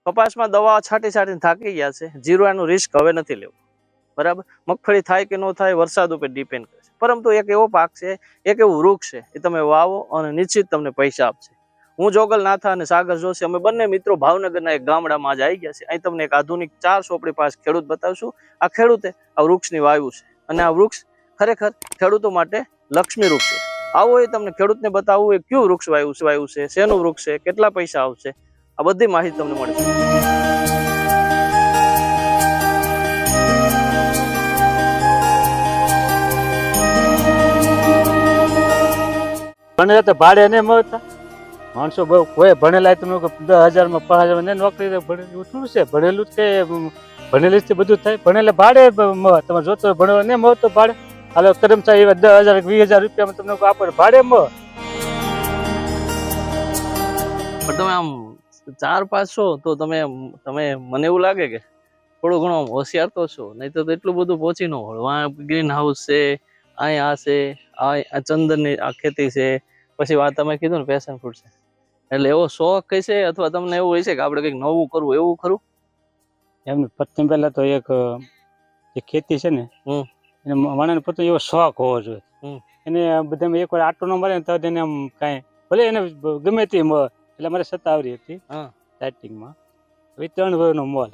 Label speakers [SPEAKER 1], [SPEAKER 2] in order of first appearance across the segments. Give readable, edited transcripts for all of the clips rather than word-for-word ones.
[SPEAKER 1] કપાસમાં દવા છાંટીને થાકી ગયા છે, જીરુઆનું રિસ્ક હવે નથી લેવું, બરાબર. મગફળી થાય કે ન થાય વરસાદ ઉપર ડિપેન્ડ કરે છે, પરંતુ એક એવો પાક છે, એક એવું વૃક્ષ છે, એ તમે વાવો અને નિશ્ચિત તમને પૈસા આપશે. હું જોગલ નાથા અને સાગર જોશી અમે બંને મિત્રો ભાવનગરના એક ગામડામાં જ આવી ગયા છે. અહીં તમને એક આધુનિક 4 સોપડી પાસે ખેડૂત બતાવશું. આ ખેડૂતે આ વૃક્ષની વાવ્યું છે અને આ વૃક્ષ ખરેખર ખેડૂતો માટે લક્ષ્મી વૃક્ષ છે. આવો એ તમને ખેડૂતને બતાવવું એ કયું વૃક્ષ વાવ્યું છે, શેનું વૃક્ષ છે, કેટલા પૈસા આવશે, આ બધી માહિતી તમને મળશે.
[SPEAKER 2] ભણેલા તો ભાડે ને મળતા માણસો બહુ કોઈ ભણેલા તમે 10,000 માં 5,000 ને નોકરી ભણેલું શું છે, ભણેલું કે ભણેલી જ બધું થાય. ભણેલા ભાડે તમે જોતો ભણેલા ને મળતો ભાડે. હાલો કર્મચારી એવા 10,000 20,000 રૂપિયામાં તમને આપે ભાડે મળે.
[SPEAKER 1] પણ તમે આમ 4-5 છો તો તમે મને એવું લાગે કે થોડું ઘણું હોશિયાર તો છો, નહીં તો એટલું બધું પહોંચી ન હોય. વાં ગ્રીન હાઉસ છે, અહીંયા આ છે, આ ચંદનની આ ખેતી છે, પછી વાત તમે કીધું ને પેશન ફ્રૂટ છે, એટલે એવો શોખ કઈ છે અથવા તમને એવું હોય છે કે આપણે કંઈક નવું કરવું, એવું ખરું?
[SPEAKER 2] એમને પ્રથમ પહેલા તો એક જે ખેતી છે ને એને માણસને પોતે એવો શોખ હોવો જોઈએ. એને બધામાં એકવાર આટો ન મળે ને તો એને આમ કાંઈ ભલે એને ગમે તે મળે. એટલે અમારે સત્તાવરી હતી સ્ટાર્ટિંગમાં, હવે 3 વર્ષનો મોલ.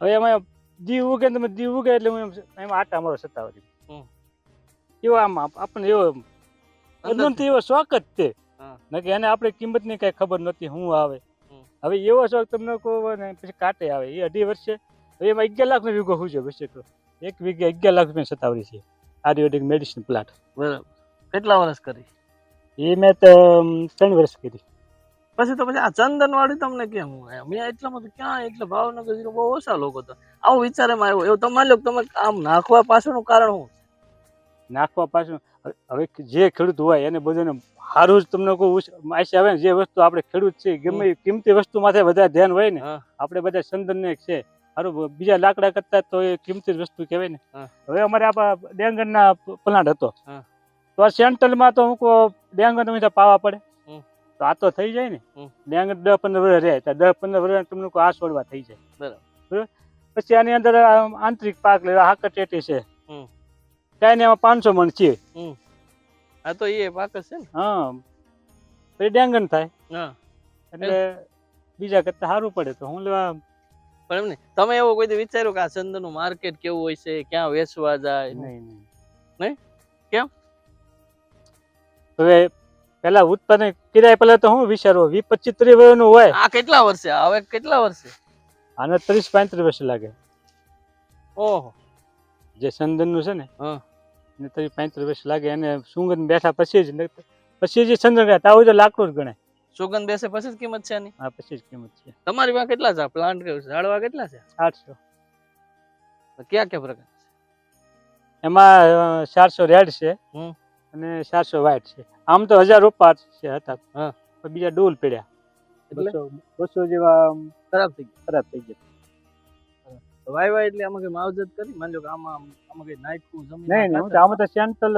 [SPEAKER 2] હવે એમાં દીવ ઉગે, તમે દીવ ઉગે એટલે હું એમાં આટા મારો સત્તાવરી એવો આમ આપણને એવો અંદરથી એવો શોખ જ તે કે એને આપણે કિંમતની કઈ ખબર નથી શું આવે. હવે એવો શોખ તમને કહો ને પછી કાંટે આવે. એ 2.5 વર્ષે હવે એમાં 11 લાખનો વીઘો શું છે બસ એટલો. 1 વીઘે 11 લાખ રૂપિયા સત્તાવરી છે, આયુર્વેદિક મેડિસિન પ્લાન્ટ.
[SPEAKER 1] બરાબર. કેટલા વર્ષ કરી?
[SPEAKER 2] એ મેં તો 3 વર્ષ કરી.
[SPEAKER 1] પછી આ ચંદન વાળી તમને કેમ મેં એટલામાં તો ક્યાં, એટલે ભાવનગર બહુ ઓછા લોકો તો આવું વિચારેમાં આવ્યો. એવું તમારે લોકો તમે આમ નાખવા પાછળનું કારણ શું?
[SPEAKER 2] નાખવા પાછું હવે જે ખેડૂત હોય એને બધાને સારું જ તમને કહું આશા આવે ને. જે વસ્તુ આપણે ખેડૂત છે ગમે કિંમતી વસ્તુ માથે વધારે ધ્યાન હોય ને. આપણે બધા ચંદન ને છે સારું, બીજા લાકડા કરતા તો એ કિંમતી વસ્તુ કહેવાય ને. હવે અમારે આપણા ડેંગરના પ્લાન્ટ હતો તો આ સેન્ટ્રલમાં તો હું ડેંગર પાવા પડે તો આ તો થઈ જાય ને. ડેંગર 10-15 વર્ષ રહે, 10-15 વર્ષ તમને આ છોડવા થઈ જાય. બરાબર. પછી આની અંદર આંતરિક પાક લેવા હાકટેટી છે, કાંઈ ને એમાં 500 મણ છે.
[SPEAKER 1] આ તો એ પાક જ છે ને.
[SPEAKER 2] હા, પછી ડેંગન થાય એટલે બીજા કરતા સારું પડે તો હું લેવા.
[SPEAKER 1] પણ એમ નહીં, તમે એવું કોઈ વિચાર્યું કે આ ચંદનનું માર્કેટ કેવું હોય છે, ક્યાં વેચવા જાય? નહીં. કેમ?
[SPEAKER 2] હવે પેલા ઉત્પાદન કર્યા પેલા તો હું વિચારવો 20-25-30 વર્ષનું હોય.
[SPEAKER 1] આ કેટલા વર્ષે? હવે કેટલા વર્ષે?
[SPEAKER 2] આને 30-35 વર્ષ લાગે.
[SPEAKER 1] ઓહો.
[SPEAKER 2] જે ચંદનનું છે ને એને 30-35 વર્ષ લાગે. એને સુગંધ બેઠા પછી જે ચંદન ગયા તાવ તો લાકડું જ ગણાય.
[SPEAKER 1] સુગંધ બેસે પછી જ કિંમત છે આની?
[SPEAKER 2] હા, પછી જ કિંમત છે.
[SPEAKER 1] તમારી પાસે કેટલા છે પ્લાન્ટ? ઝાડવા કેટલા છે?
[SPEAKER 2] 800.
[SPEAKER 1] ક્યાં ક્યાં પ્રકાર?
[SPEAKER 2] એમાં 400 રેડ છે અને 400 વ્હાઈટ છે. આમ તો 1000 રોપા છે હતા, બીજા ડોલ પડ્યા 200 જેવા ખરાબ થઈ ગયા.
[SPEAKER 1] વાય એટલે આમાં કઈ માવજત કરી? માનજો કે આમાં કઈ નાખ્યું જમીન?
[SPEAKER 2] નહીં, આમાં તો સેન્ટ્રલ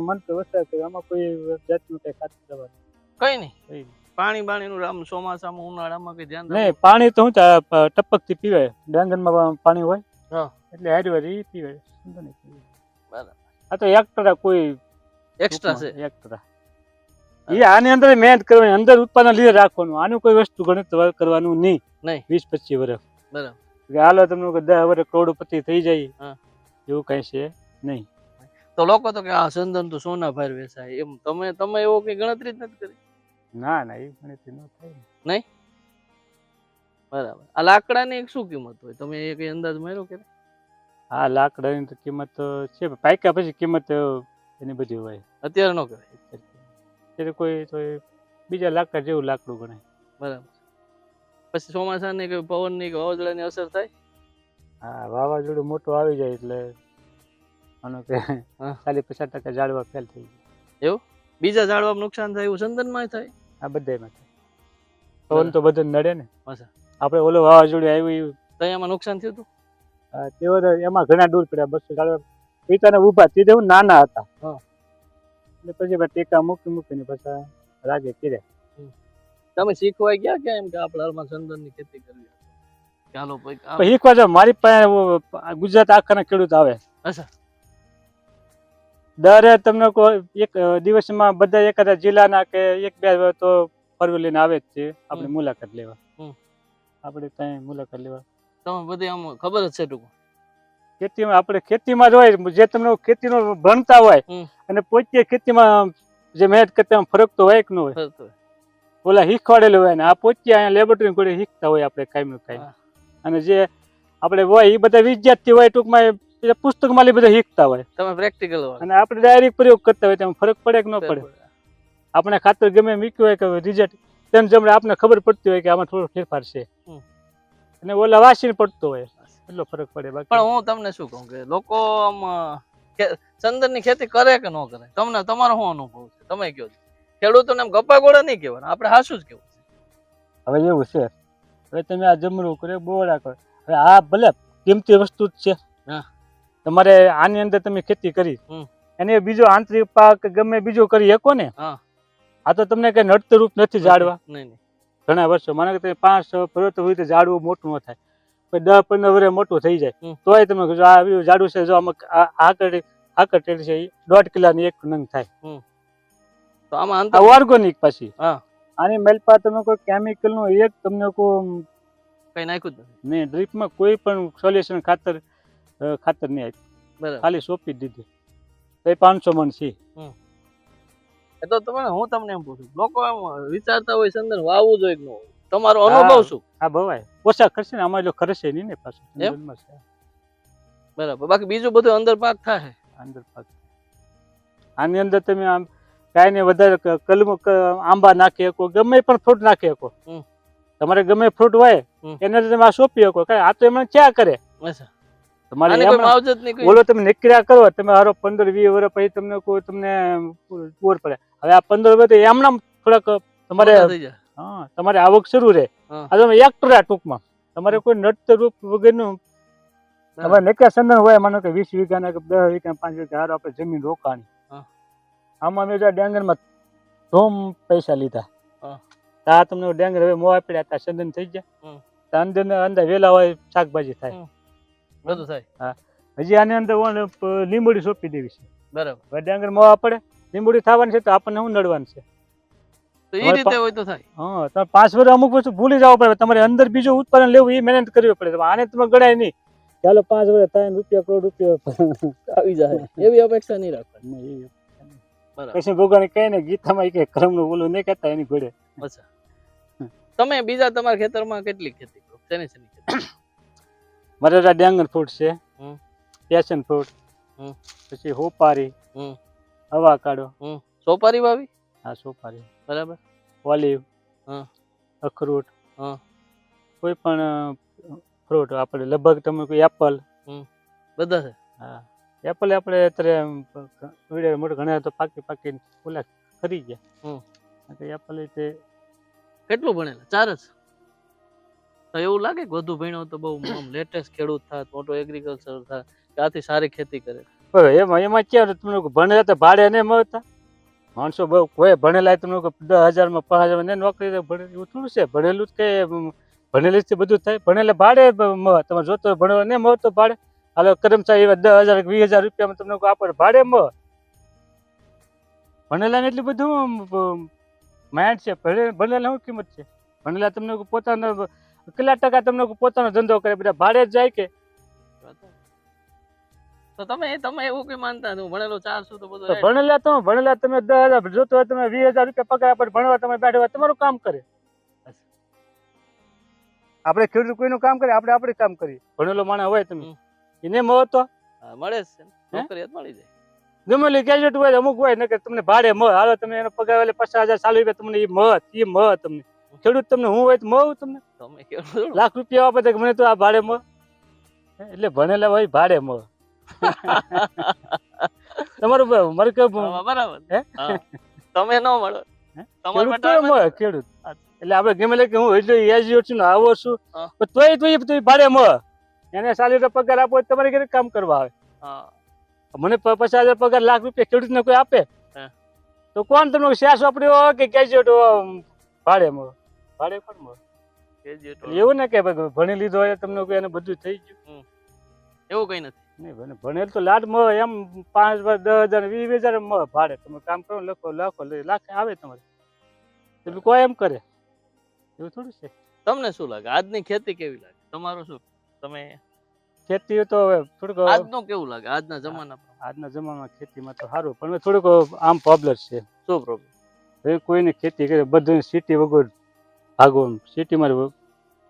[SPEAKER 2] મંત્ર વરસાદ કર્યો. આમાં કોઈ જાતનું કઈ ખાતર દવા
[SPEAKER 1] કઈ નહીં. પાણી બાણીનું આમ ચોમાસામાં ઉનાળામાં કઈ ધ્યાન
[SPEAKER 2] નહીં? પાણી તો હું ટપકથી પીવાય. ડાંગરમાં પાણી હોય એટલે હારી પીવાય.
[SPEAKER 1] બરાબર.
[SPEAKER 2] આ તો એક્સ્ટ્રા કોઈ
[SPEAKER 1] એક્સ્ટ્રા છે.
[SPEAKER 2] એક્સ્ટ્રા એ આની અંદર મહેનત કરવાની, અંદર ઉત્પાદન લીધે રાખવાનું. આનું કોઈ વસ્તુ ગણિત કરવાનું નહીં 20-25 વર્ષ.
[SPEAKER 1] બરાબર.
[SPEAKER 2] હાલો તમને 10 વર્ષ કરોડપતિ થઈ જાય એવું કઈ છે નહીં.
[SPEAKER 1] તો લોકો તો કે આ ચંદન તો સોના ભાર વેચાય એમ, તમે એવો કઈ ગણતરી જ નથી કરી?
[SPEAKER 2] ના, એ ગણતરી ન થાય.
[SPEAKER 1] નહીં. બરાબર. આ લાકડાની શું કિંમત હોય? તમે એ કઈ અંદાજ માર્યો કે?
[SPEAKER 2] હા, લાકડાની તો કિંમત છે, પાક્યા પછી કિંમત એની બધી હોય.
[SPEAKER 1] અત્યારે ન કહેવાય.
[SPEAKER 2] અત્યારે કોઈ તો બીજા લાકડા જેવું લાકડું ગણાય.
[SPEAKER 1] બરાબર. પછી ચોમાસાની કે પવનની કે વાવાઝોડાની અસર થાય?
[SPEAKER 2] હા, વાવાઝોડું મોટું આવી જાય એટલે આનો કે 40-50% ઝાડવા ફેલ થઈ જાય.
[SPEAKER 1] એવું? બીજા ઝાડવામાં નુકસાન થાય એવું ચંદનમાં થાય?
[SPEAKER 2] આ બધામાં થાય. પવન તો બધે નડે ને.
[SPEAKER 1] અચ્છા.
[SPEAKER 2] આપણે ઓલો વાવાઝોડું આવ્યું
[SPEAKER 1] તો એમાં નુકસાન થયું હતું?
[SPEAKER 2] તેઓ એમાં ઘણા દૂર પડ્યા. 200 ઝાડવા પિતાને ઉભા તે હું નાના હતા એટલે પછી ટેકા મૂકીને પછી રાગે કર્યા.
[SPEAKER 1] તમે શીખવા ગયા કે એમ કે આપણે હાલમાં સંદનની ખેતી કરવી ચાલો ભાઈ
[SPEAKER 2] પણ શીખવા જાવ મારી પાસે ગુજરાત આખાના ખેડૂત આવે.
[SPEAKER 1] અચ્છા.
[SPEAKER 2] દર તમને એક દિવસમાં બધા એકાદા જિલ્લાના કે એક બે તો ફરવી લઈને આવે જ છે આપણે મુલાકાત લેવા. આપણે ત્યાં મુલાકાત લેવા
[SPEAKER 1] તમે બધી આમ ખબર જ છે ટૂંક
[SPEAKER 2] ખેતીમાં આપણે ખેતીમાં જ હોય જે તમને ખેતીનો ભણતા હોય અને પોતે ખેતીમાં જે મહેનત કરતા ફરક તો હોય કે ન હોય. ઓલા શીખવાડેલું હોય ને આ પોતે અહીંયા લેબોરેટરી જોડે શીખતા હોય આપણે કાંઈ કાંઈ. અને જે આપણે હોય એ બધા વિદ્યાર્થી હોય ટૂંકમાં પુસ્તકમાં બધા શીખતા હોય.
[SPEAKER 1] તમે પ્રેક્ટિકલ
[SPEAKER 2] અને આપણે ડાયરેક્ટ પ્રયોગ કરતા હોય તેમાં ફરક પડે કે ન પડે. આપણે ખાતર ગમે મૂક્યું હોય કે રિઝલ્ટ તેમ જેમ આપણને ખબર પડતી હોય કે આમાં થોડો ફેરફાર છે અને ઓલા વાસીને પડતો હોય એટલો ફરક પડે. બાકી
[SPEAKER 1] પણ હું તમને શું કહું કે લોકો આમ ચંદનની ખેતી કરે કે ન કરે તમને તમારો શું અનુભવ છે તમે કહો છો. ખેડૂતોને એમ ગપ્પા ગોળા નહીં કહેવાના આપણે હાસું જ કેવું છે.
[SPEAKER 2] હવે એવું છે હવે તમે આ જમરૂ કરે બોળા કરો હવે આ ભલે કિંમતી વસ્તુ જ છે. તમારે આની અંદર તમે ખેતી કરી એને બીજો આંતરિક પાક ગમે બીજો કરી શકો ને. આ તો તમને કઈ નડતર રૂપ નથી ઝાડવા ઘણા વર્ષો માનો કે તમે 5 વર્ષ હોય તો ઝાડવું મોટું ન થાય 10-15 વર્ષ મોટું થઈ જાય તોય તમે આ ઝાડું છે જો આકડ છે 1.5 કિલોની એક નંગ થાય.
[SPEAKER 1] તો આમાં
[SPEAKER 2] ઓર્ગેનિક પાછી આની મેલપા તમે કોઈ કેમિકલ નું એક તમને કોઈ
[SPEAKER 1] કઈ નાખ્યું જ
[SPEAKER 2] નહીં. ડ્રીપમાં કોઈ પણ સોલ્યુશન ખાતર નહીં આપ્યું ખાલી સોંપી દીધી તો 500 મણ છે.
[SPEAKER 1] તો તમે હું તમને એમ પૂછું લોકો એમ વિચારતા હોય ચંદન વાવવું જોઈએ કે ન વાવવું તમારો અનુભવ શું?
[SPEAKER 2] હા ભવાય ઓછા ખર્ચે ને અમારે જો ખર્ચે નહીં ને પાછું.
[SPEAKER 1] બરાબર બાકી બીજું બધું અંદર પાક થાય
[SPEAKER 2] અંદર પાક. આની અંદર તમે આમ કાંઈ ને વધારે કલમ આંબા નાખી શકો ગમે પણ ફ્રૂટ નાખી શકો. તમારે ગમે ફ્રૂટ હોય એને તમે આ સોંપી શકો કઈ આ તો એમને ક્યાં કરે. બોલો તમે નીકળ્યા કરો તમે હારો 15-20 વર્ષ પછી તમને કોઈ તમને પૂર પડે. હવે આ 15 વર્ષ એમના થોડાક તમારે આવક શરૂ રહે. આ તમે એક્ટર ટૂંકમાં તમારે કોઈ નડતર રૂપ વગરનું તમારે નીકળ્યા સંદન હોય માનો કે 20 વીઘાના કે 10 વીઘા 5 વીઘા હારો આપણે જમીન રોકાણી. આમાં મેં ડાંગરમાં ધોમ પૈસા લીધા તા તમને ડાંગર હવે મોવા પડ્યા તા સંદન થઈ જાય અંદર અંદર વેલા હોય શાકભાજી થાય
[SPEAKER 1] બધું થાય.
[SPEAKER 2] હા હજી આની અંદર લીંબોડી સોંપી દેવી છે.
[SPEAKER 1] બરાબર
[SPEAKER 2] હવે ડાંગર મોવા પડે લીંબોડી થવાની છે તો આપણને શું નડવાનું છે.
[SPEAKER 1] તો એ રીતે હોય તો થાય.
[SPEAKER 2] હા તમે 5 વર્ષ અમુક વસ્તુ ભૂલી જવા પડે તમારે અંદર બીજું ઉત્પાદન લેવું એ મહેનત કરવી પડે. આને તમે ગણાય નહીં ચાલો 5 વર્ષ થાય રૂપિયા કરોડ રૂપિયા
[SPEAKER 1] આવી જાય એવી અપેક્ષા નહીં રાખવાની.
[SPEAKER 2] કૃષ્ણ ભગવાન કઈ ને ગીતામાં કે કર્મ નું બોલું નહીં કહેતા એની ઘોડે.
[SPEAKER 1] અચ્છા તમે બીજા તમારા ખેતરમાં કેટલી ખેતી કરો શેની ખેતી?
[SPEAKER 2] મારે ડાંગર ફ્રૂટ છે પેશન ફ્રૂટ પછી હોપારી અવાકાડો.
[SPEAKER 1] સોપારી વાવી?
[SPEAKER 2] હા સોપારી.
[SPEAKER 1] બરાબર.
[SPEAKER 2] ઓલિવ અખરોટ કોઈ પણ ફ્રૂટ આપણે લગભગ તમે કોઈ એપલ
[SPEAKER 1] બધા છે.
[SPEAKER 2] હા એપલ આપણે અત્યારે મોટા ઘણા તો પાકી ઓલા ખરી ગયા એપલ રીતે.
[SPEAKER 1] કેટલું ભણેલા? 4 જ? તો એવું લાગે કે વધુ ભણ્યો તો બહુ લેટેસ્ટ ખેડૂત થાય મોટો એગ્રીકલ્ચર થાય ત્યાંથી સારી ખેતી કરે.
[SPEAKER 2] એમાં ક્યાં તમને ભણેલા તો ભાડે નહીં મળતા માણસો બહુ કોઈ ભણેલા તમને 10,000 માં 5,000 માં નોકરી ભણે એવું થોડું છે. ભણેલું જ કઈ ભણેલી જ બધું થાય. ભણેલા ભાડે મળે તમે જોતો ભણેલો નહીં મળતો ભાડે હાલો કર્મચારી એવા 10,000 20,000 રૂપિયામાં તમને આપે ભાડે મળે. ભણેલા ને એટલું બધું માઇન્ડ છે. ભણેલા શું કિંમત છે? ભણેલા તમને પોતાનો કેટલા ટકા તમને પોતાનો ધંધો કરે બધા ભાડે જ જાય કે.
[SPEAKER 1] તો તમે એવું કઈ માનતા હું ભણેલો 400 તો બધું
[SPEAKER 2] ભણેલા તમે 10,000 જોતો હોય તમે 20,000 રૂપિયા પગાર આપે ભણવા તમે બેઠા હોય તમારું કામ કરે. આપણે ખેડૂત કોઈનું કામ કરે આપણે આપણે કામ કરીએ. ભણેલો માણસ હોય તમે એને મળો તો
[SPEAKER 1] મળે જ નોકરી મળી જાય.
[SPEAKER 2] ગમે ગ્રેજ્યુએટ હોય અમુક હોય ને કે તમને ભાડે મળે હાલો તમે એનો પગાર 50,000 40 રૂપિયા તમને એ મળે તમને. ખેડૂત તમને હું હોય તો મળું તમને લાખ રૂપિયા આપે તો મને તો આ ભાડે મળે. એટલે ભણેલા હોય ભાડે મળે. તમારું મારે કેવું
[SPEAKER 1] બરાબર તમે ન મળો
[SPEAKER 2] ખેડૂત એટલે આપડે ગમે કે હું એટલું એજ્યુકેટ છું આવો છું તોય ભાડે મળે. એને 40 રૂપિયા પગાર આપો તમારે ઘરે કામ કરવા આવે. મને 50,000 પગાર લાખ રૂપિયા ખેડૂત ને કોઈ આપે તો કોણ તમને શેર સોંપડી હોય કે ગ્રેજ્યુએટ ભાડે મળે. ભાડે પણ મળે.
[SPEAKER 1] ગ્રેજ્યુએટ
[SPEAKER 2] એટલે એવું ને કે ભાઈ ભણી લીધો હોય તમને કોઈ એને બધું થઈ ગયું,
[SPEAKER 1] એવું કઈ નથી.
[SPEAKER 2] નહીં ભણે ભણેલ તો લાડ મળે એમ 5,000 10,000 20,000 મળે ભાડે. તમે કામ કરો લખો લાખ આવે તમારે, એટલે કોઈ એમ કરે એવું થોડું છે.
[SPEAKER 1] તમને શું લાગે આજની ખેતી કેવી લાગે? તમારું શું? તમે
[SPEAKER 2] ખેતી તો હવે થોડુંક
[SPEAKER 1] આજનું કેવું લાગે આજના જમાના પ્રમાણે?
[SPEAKER 2] આજના જમાનામાં ખેતીમાં તો સારું પણ થોડુંક આમ પ્રોબ્લેમ છે.
[SPEAKER 1] શું પ્રોબ્લેમ?
[SPEAKER 2] હવે કોઈને ખેતી કરે બધું સિટી વગર ભાગવાનું. સિટીમાં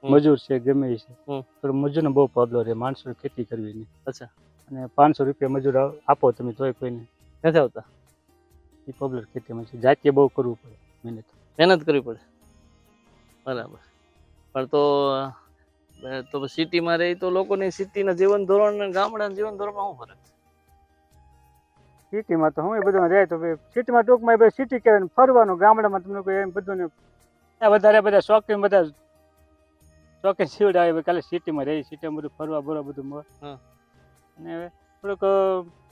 [SPEAKER 2] મજૂર છે ગમે એ છે, થોડું મજૂરનો બહુ પ્રોબ્લેમ રહે. માણસો ખેતી કરવી નહીં.
[SPEAKER 1] અચ્છા.
[SPEAKER 2] અને 500 રૂપિયા મજૂર આપો તમે તોય કોઈને
[SPEAKER 1] નથી આવતા.
[SPEAKER 2] એ પ્રોબ્લેમ ખેતીમાં છે. જાતે બહુ કરવું પડે,
[SPEAKER 1] મહેનત કરવી પડે. બરાબર. પણ તો સિટીમાં રહી તો લોકોની સિટીના જીવન ધોરણ અને ગામડાના જીવન ધોરણમાં શું ફરક છે?
[SPEAKER 2] સિટીમાં તો હું બધું રહે તો સિટીમાં ટૂંકમાં સિટી કહેવાય ફરવાનું. ગામડામાં તમને કોઈ એમ બધું ને વધારે બધા શોખીન સીવડ આવે કાલે સિટીમાં રહી. સિટીમાં બધું ફરવા બરવા બધું મળે. અને હવે થોડુંક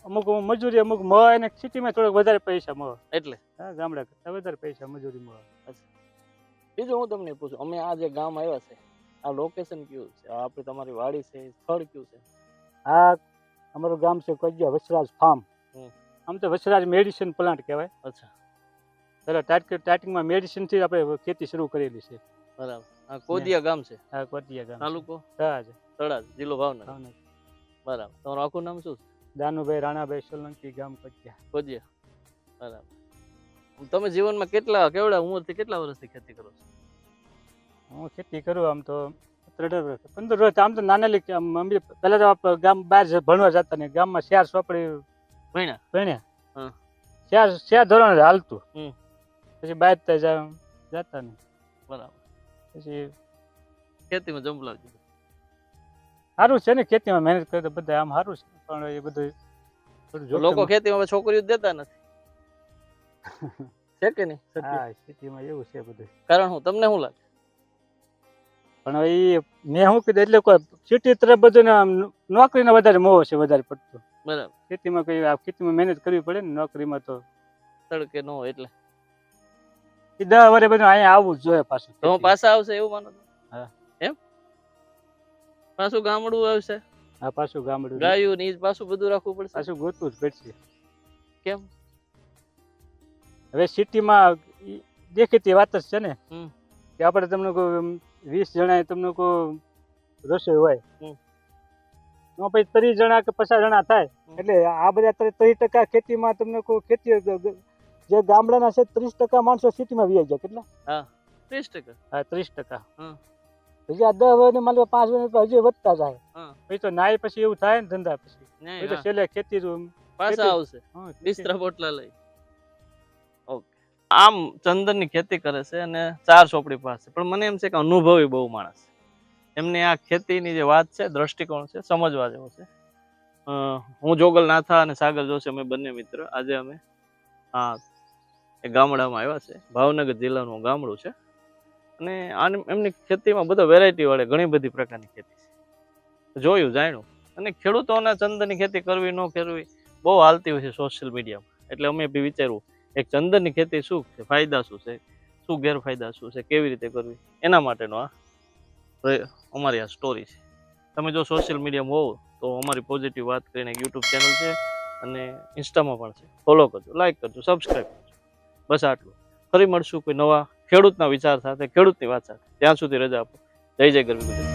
[SPEAKER 2] અમુક મજૂરી અમુક મળે અને સિટીમાં થોડોક વધારે પૈસા મળે.
[SPEAKER 1] એટલે
[SPEAKER 2] હા, ગામડા કરતાં વધારે પૈસા મજૂરી મળે.
[SPEAKER 1] બીજું હું તમને પૂછું, અમે આ જે ગામ આવ્યા છે આ લોકેશન કયું છે? આપણે તમારી વાડી છે સ્થળ કયું છે?
[SPEAKER 2] આ અમારું ગામ છે કોજિયા વસરાજ ફાર્મ. આમ તો વસરાજ મેડિસિન પ્લાન્ટ કહેવાય.
[SPEAKER 1] અચ્છા.
[SPEAKER 2] સ્ટાર્ટિંગમાં મેડિસિન થી આપણે ખેતી શરૂ કરેલી છે.
[SPEAKER 1] બરાબર. આ કોદિયા ગામ છે?
[SPEAKER 2] હા, કોજિયા ગામ.
[SPEAKER 1] તાલુકો
[SPEAKER 2] તળાજ,
[SPEAKER 1] જિલ્લો ભાવનગર. બરાબર. તમારું આખું નામ શું છે?
[SPEAKER 2] દાનુભાઈ રાણાભાઈ સોલંકી, ગામ
[SPEAKER 1] કોજિયા. બરાબર. તમે જીવનમાં કેવડા ઉંમરથી કેટલા વર્ષથી ખેતી કરો છો?
[SPEAKER 2] હું ખેતી કરું આમ તો 13 વર્ષ 15 વર્ષ. આમ તો નાનેલી પહેલા તો ગામ બહાર ભણવા જતા ને ગામમાં 4 ચોપડી ભણ્યા. 4 ધોરણ હાલતું. પછી બહાર જતા ને
[SPEAKER 1] બરાબર.
[SPEAKER 2] પછી
[SPEAKER 1] ખેતીમાં જંપલાવજો.
[SPEAKER 2] સારું છે ને ખેતીમાં મહેનત કરે તો બધા આમ સારું છે. પણ એ બધું
[SPEAKER 1] લોકો ખેતીમાં છોકરીઓ દેતા નથી છે કે નહીં?
[SPEAKER 2] હા, સિટીમાં એવું છે બધું.
[SPEAKER 1] કારણ શું તમને શું લાગે?
[SPEAKER 2] પણ એ મેં શું કીધું એટલે કોઈ સિટી તરફ બધું નોકરીને વધારે મોહ છે વધારે પડતું.
[SPEAKER 1] બરાબર.
[SPEAKER 2] ખેતીમાં મહેનત કરવી પડે ને. નોકરીમાં તો
[SPEAKER 1] તડકે ન હોય એટલે
[SPEAKER 2] 10 વર્ષે બધું અહીંયા આવવું જ જોઈએ પાછું.
[SPEAKER 1] તો પાછા આવશે એવું માનો?
[SPEAKER 2] હા.
[SPEAKER 1] એમ પાછું ગામડું આવશે?
[SPEAKER 2] હા, પાછું ગામડું.
[SPEAKER 1] ગાયું ને પાછું બધું રાખવું પડશે.
[SPEAKER 2] પાછું ગોતવું જ પડશે.
[SPEAKER 1] કેમ?
[SPEAKER 2] હવે સિટીમાં દેખીતી વાત જ છે ને કે આપણે તમને કોઈ 20 જણા તમને કોઈ રસોઈ હોય તો પછી 30 જણા કે 50 જણા થાય. એટલે આ બધા 30% ખેતીમાં તમને કોઈ ખેતી જે ગામડાના છે 30% માણસો સિટીમાં વહી જાય. કેટલા?
[SPEAKER 1] હા, 30%.
[SPEAKER 2] હા, 30%.
[SPEAKER 1] હજી
[SPEAKER 2] આ 10 વર્ષ માની 5 વર્ષ હજી વધતા જાય. પછી તો નાય પછી એવું થાય ને ધંધા પછી તો છેલ્લે ખેતી
[SPEAKER 1] પાછા આવશે બિસ્તરા બોટલા લઈ. આમ ચંદનની ખેતી કરે છે અને 4 ચોપડી પાસે. પણ મને એમ છે કે અનુભવી બહુ માણસ, એમને આ ખેતીની જે વાત છે દ્રષ્ટિકોણ છે સમજવા જેવો છે. હું જોગલ નાથા અને સાગર જોશી અમે બંને મિત્ર આજે અમે એ ગામડામાં આવ્યા છે. ભાવનગર જિલ્લાનું ગામડું છે અને એમની ખેતીમાં બધો વેરાયટી વાળે ઘણી બધી પ્રકારની ખેતી છે. જોયું જાણ્યું. અને ખેડૂતોને ચંદનની ખેતી કરવી ન કરવી બહુ હાલતી હોય છે સોશિયલ મીડિયામાં. એટલે અમે બી વિચારવું એક ચંદનની ખેતી શું છે, ફાયદા શું છે, શું ગેરફાયદા શું છે, કેવી રીતે કરવી, એના માટેનો અમારી આ સ્ટોરી છે. તમે જો સોશિયલ મીડિયામાં હોવ તો અમારી પોઝિટિવ વાત કરીને યુટ્યુબ ચેનલ છે અને ઇન્સ્ટામાં પણ છે. ફોલો કરજો, લાઈક કરજો, સબસ્ક્રાઈબ કરજો. બસ આટલું. ફરી મળશું કોઈ નવા ખેડૂતના વિચાર સાથે, ખેડૂતની વાત સાથે. ત્યાં સુધી રજા આપો. જય જય ગરવી ગુજરાત.